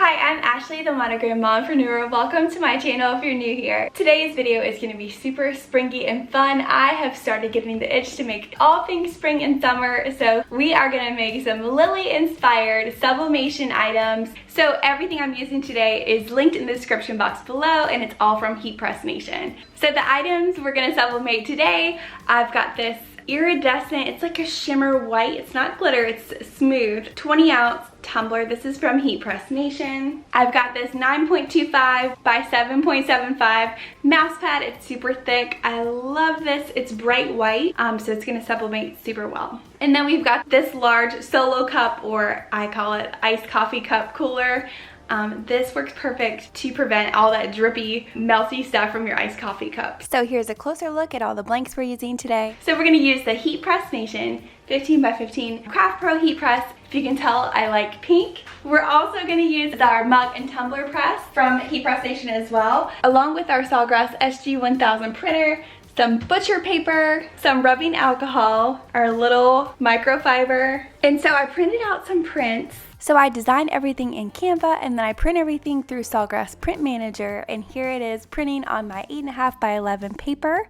Hi, I'm Ashley, the monogram mompreneur. Welcome to my channel if you're new here. Today's video is going to be super springy and fun. I have started getting the itch to make all things spring and summer, so we are going to make some Lilly inspired sublimation items. So everything I'm using today is linked in the description box below, and it's all from Heat Press Nation. So the items we're going to sublimate today, I've got this iridescent, it's like a shimmer white, it's not glitter, it's smooth, 20-ounce tumbler. This is from Heat Press Nation. I've got this 9.25 by 7.75 mouse pad. It's super thick. I love this. It's bright white, so it's gonna sublimate super well. And then we've got this large solo cup, or I call it iced coffee cup cooler. This works perfect to prevent all that drippy, melty stuff from your iced coffee cup. So here's a closer look at all the blanks we're using today. So we're gonna use the Heat Press Nation 15 by 15 Craft Pro Heat Press. If you can tell, I like pink. We're also gonna use our mug and tumbler press from Heat Press Nation as well, along with our Sawgrass SG-1000 printer, some butcher paper, some rubbing alcohol, our little microfiber. And so I printed out some prints. So I designed everything in CANVA, and then I print everything through Sawgrass Print Manager, and here it is printing on my 8.5 by 11 paper.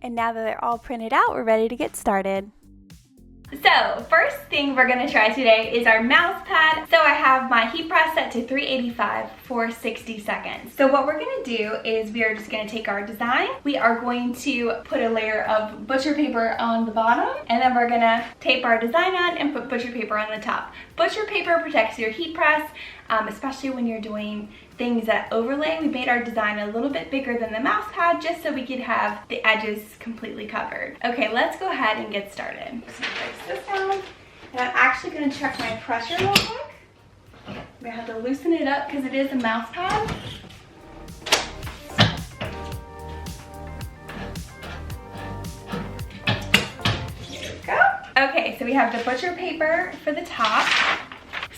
And now that they're all printed out, we're ready to get started. So first thing we're gonna try today is our mouse pad. So I have my heat press set to 385 for 60 seconds. So what we're gonna do is we are just gonna take our design. We are going to put a layer of butcher paper on the bottom, and then we're gonna tape our design on and put butcher paper on the top. Butcher paper protects your heat press, especially when you're doing things that overlay. We made our design a little bit bigger than the mouse pad just so we could have the edges completely covered. Okay, let's go ahead and get started. So place this down, and I'm actually going to check my pressure real quick. I'm going to have to loosen it up because it is a mouse pad. Here we go. Okay, so we have the butcher paper for the top.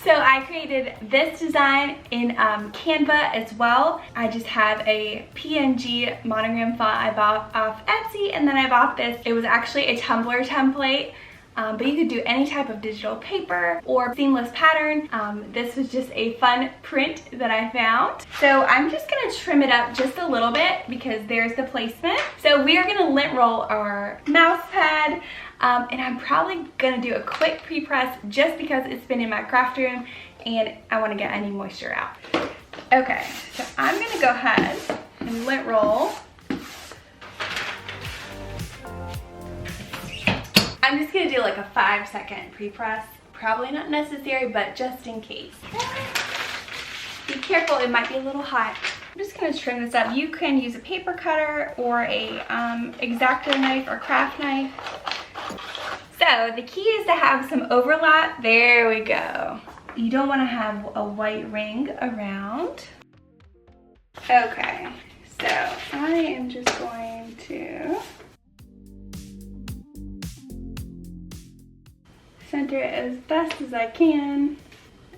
So I created this design in CANVA as well. I just have a PNG monogram font I bought off Etsy, and then I bought this. It was actually a Tumbler template, but you could do any type of digital paper or seamless pattern. This was just a fun print that I found. So I'm just gonna trim it up just a little bit because there's the placement. So we are gonna lint roll our mouse pad. And I'm probably gonna do a quick pre-press just because it's been in my craft room and I wanna get any moisture out. Okay, so I'm gonna go ahead and lint roll. I'm just gonna do like a 5-second pre-press. Probably not necessary, but just in case. Be careful, it might be a little hot. I'm just gonna trim this up. You can use a paper cutter or a X-OXO knife or craft knife. So the key is to have some overlap. There we go. You don't want to have a white ring around. Okay, so I am just going to center it as best as I can.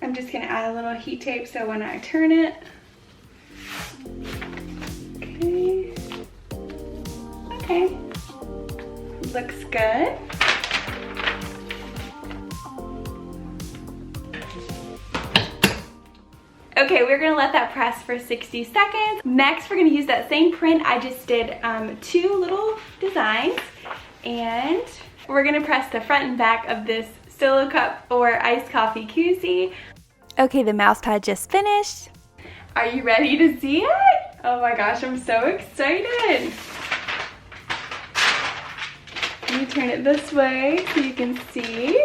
I'm just going to add a little heat tape so when I turn it. Okay. Okay. Looks good. Okay, we're gonna let that press for 60 seconds. Next, we're gonna use that same print. I just did 2 little designs, and we're gonna press the front and back of this solo cup or iced coffee koozie. Okay, the mouse pad just finished. Are you ready to see it? Oh my gosh, I'm so excited. Let me turn it this way so you can see.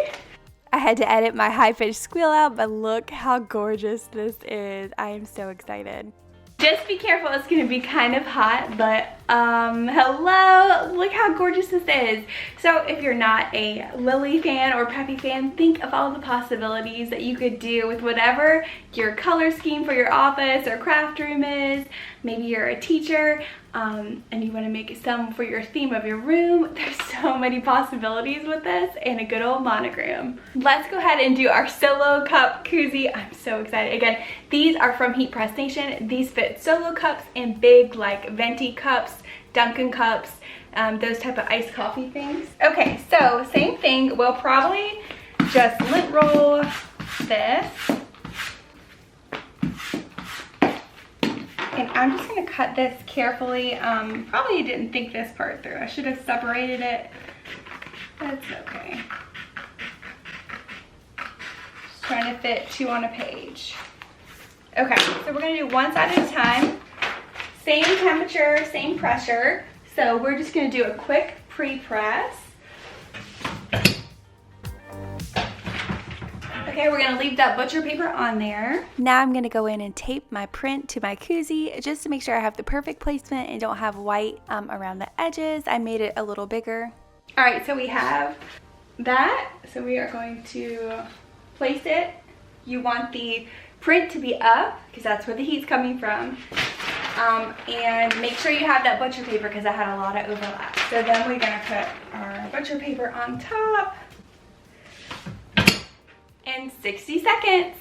I had to edit my high-pitched squeal out, but look how gorgeous this is. I am so excited. Just be careful, it's gonna be kind of hot, but hello, look how gorgeous this is. So if you're not a Lilly fan or Peppy fan, think of all the possibilities that you could do with whatever your color scheme for your office or craft room is. Maybe you're a teacher and you want to make some for your theme of your room. There's so many possibilities with this, and a good old monogram. Let's go ahead and do our solo cup koozie. I'm so excited. Again, these are from Heat Press Nation. These fit solo cups and big like venti cups, Dunkin' cups, those type of iced coffee things. Okay, so same thing. We'll probably just lint roll this. And I'm just gonna cut this carefully. Probably didn't think this part through. I should have separated it. That's okay. Just trying to fit 2 on a page. Okay, so we're gonna do one side at a time. Same temperature, same pressure. So we're just gonna do a quick pre-press. Okay, we're gonna leave that butcher paper on there. Now I'm gonna go in and tape my print to my koozie just to make sure I have the perfect placement and don't have white around the edges. I made it a little bigger. All right, so we have that. So we are going to place it. You want the print to be up because that's where the heat's coming from. And make sure you have that butcher paper because I had a lot of overlap. So then we're gonna put our butcher paper on top. And 60 seconds.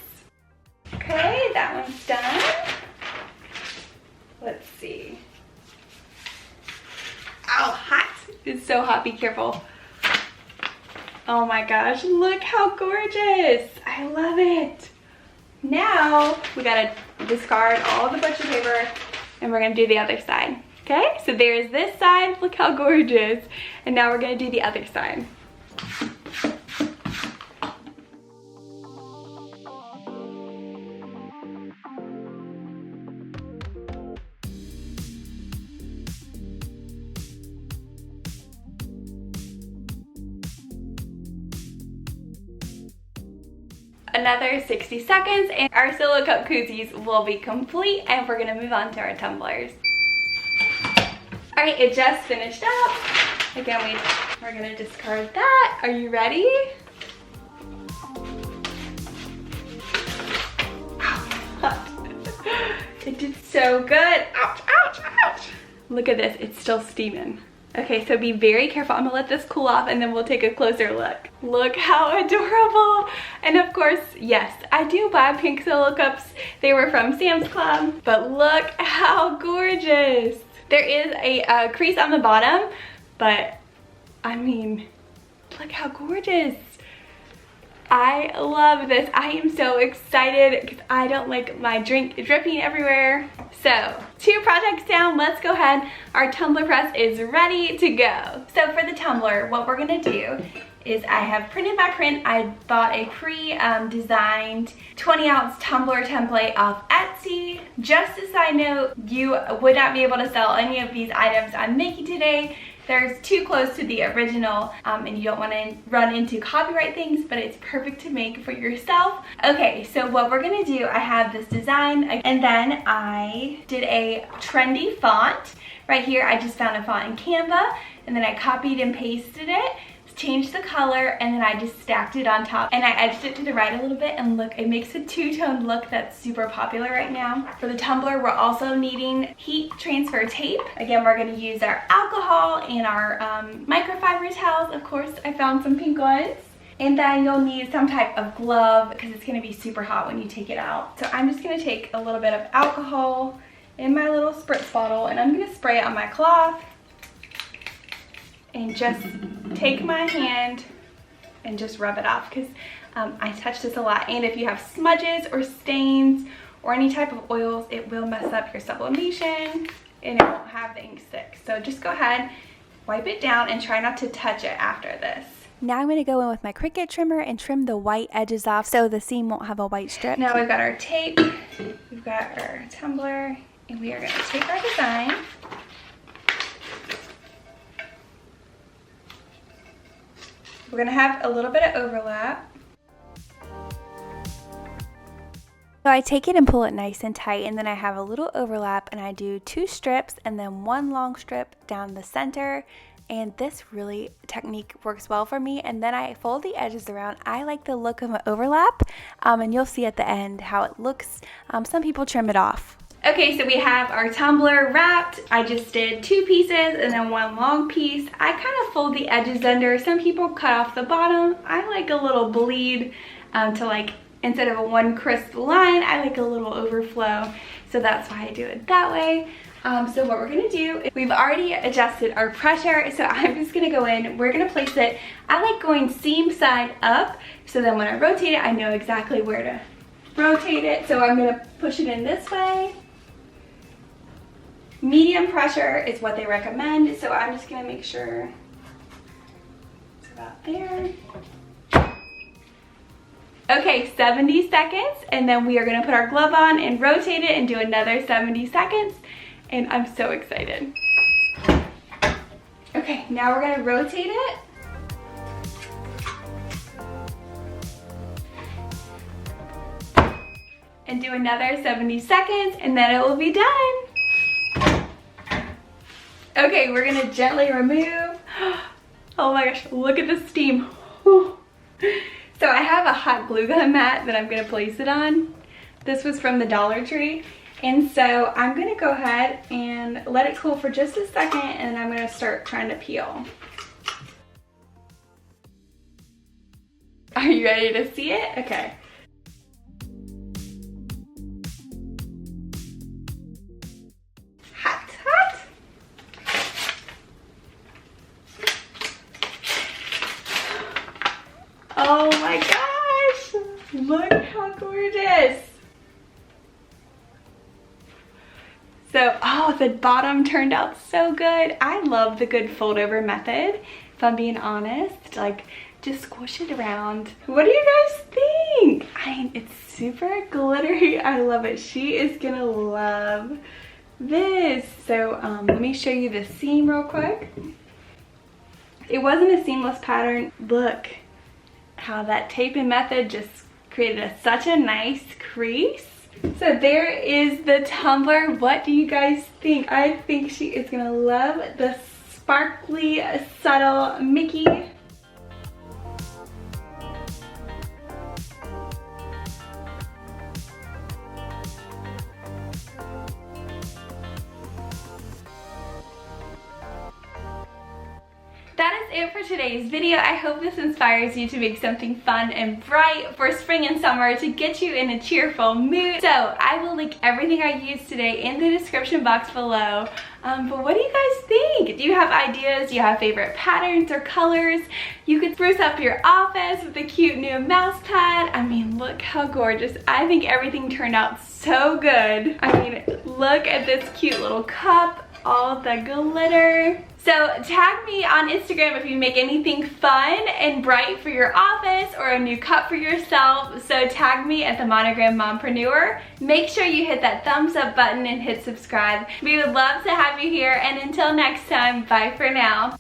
Okay, that one's done. Let's see. Ow, hot. It's so hot, be careful. Oh my gosh, look how gorgeous. I love it. Now, we gotta discard all the butcher paper and we're gonna do the other side. Okay, so there's this side, look how gorgeous. And now we're gonna do the other side. Another 60 seconds and our solo cup koozies will be complete and we're gonna move on to our tumblers. All right, it just finished up. Again, we're gonna discard that. Are you ready? It did so good. Ouch, ouch, ouch. Look at this, it's still steaming. Okay, so be very careful. I'm gonna let this cool off and then we'll take a closer look. Look how adorable. And of course, yes, I do buy pink solo cups. They were from Sam's Club, but look how gorgeous. There is a crease on the bottom, but I mean, look how gorgeous. I love this. I am so excited because I don't like my drink dripping everywhere. So 2 projects down, let's go ahead. Our tumbler press is ready to go. So for the tumbler, what we're gonna do is I have printed my print. I bought a pre-designed 20-ounce tumbler template off Etsy. Just a side note, you would not be able to sell any of these items I'm making today. They're too close to the original and you don't want to run into copyright things, but it's perfect to make for yourself. Okay, so what we're gonna do, I have this design and then I did a trendy font. Right here, I just found a font in Canva and then I copied and pasted it, changed the color, and then I just stacked it on top and I edged it to the right a little bit, and look, it makes a two-tone look that's super popular right now. For the tumbler, we're also needing heat transfer tape. Again, we're going to use our alcohol and our microfiber towels. Of course, I found some pink ones. And then you'll need some type of glove because it's going to be super hot when you take it out. So I'm just going to take a little bit of alcohol in my little spritz bottle and I'm going to spray it on my cloth. And just take my hand and just rub it off because I touch this a lot. And if you have smudges or stains or any type of oils, it will mess up your sublimation and it won't have the ink stick. So just go ahead, wipe it down and try not to touch it after this. Now I'm going to go in with my Cricut trimmer and trim the white edges off so the seam won't have a white strip. Now we've got our tape, we've got our tumbler, and we are going to take our design. We're gonna have a little bit of overlap. So I take it and pull it nice and tight, and then I have a little overlap and I do 2 strips and then 1 long strip down the center. And this really technique works well for me. And then I fold the edges around. I like the look of an overlap, and you'll see at the end how it looks. Some people trim it off. Okay, so we have our tumbler wrapped. I just did 2 pieces and then 1 long piece. I kind of fold the edges under. Some people cut off the bottom. I like a little bleed to like, instead of a 1 crisp line, I like a little overflow. So that's why I do it that way. So what we're gonna do, we've already adjusted our pressure, so I'm just gonna go in, we're gonna place it, I like going seam side up, so then when I rotate it, I know exactly where to rotate it. So I'm gonna push it in this way. Medium pressure is what they recommend, so I'm just gonna make sure it's about there. Okay, 70 seconds, and then we are gonna put our glove on and rotate it and do another 70 seconds, and I'm so excited. Okay, now we're gonna rotate it. And do another 70 seconds, and then it will be done. Okay, we're gonna gently remove. Oh my gosh, look at the steam. So I have a hot glue gun mat that I'm gonna place it on. This was from the Dollar Tree. And so I'm gonna go ahead and let it cool for just a second, and I'm gonna start trying to peel. Are you ready to see it? Okay. Hot, hot. Oh my gosh, look how gorgeous. So, oh, the bottom turned out so good. I love the good fold over method, if I'm being honest. Like, just squish it around. What do you guys think? It's super glittery. I love it. She is gonna love this. So, let me show you the seam real quick. It wasn't a seamless pattern. Look how that taping method just created such a nice crease. So there is the tumbler. What do you guys think? I think she is gonna love the sparkly, subtle Mickey. That is it for today's video. I hope this inspires you to make something fun and bright for spring and summer to get you in a cheerful mood. So I will link everything I used today in the description box below. But what do you guys think? Do you have ideas? Do you have favorite patterns or colors? You could spruce up your office with a cute new mouse pad. I mean, look how gorgeous. I think everything turned out so good. I mean, look at this cute little cup, all the glitter. So tag me on Instagram if you make anything fun and bright for your office or a new cup for yourself. So tag me at the Monogram Mompreneur. Make sure you hit that thumbs up button and hit subscribe. We would love to have you here, and until next time, bye for now.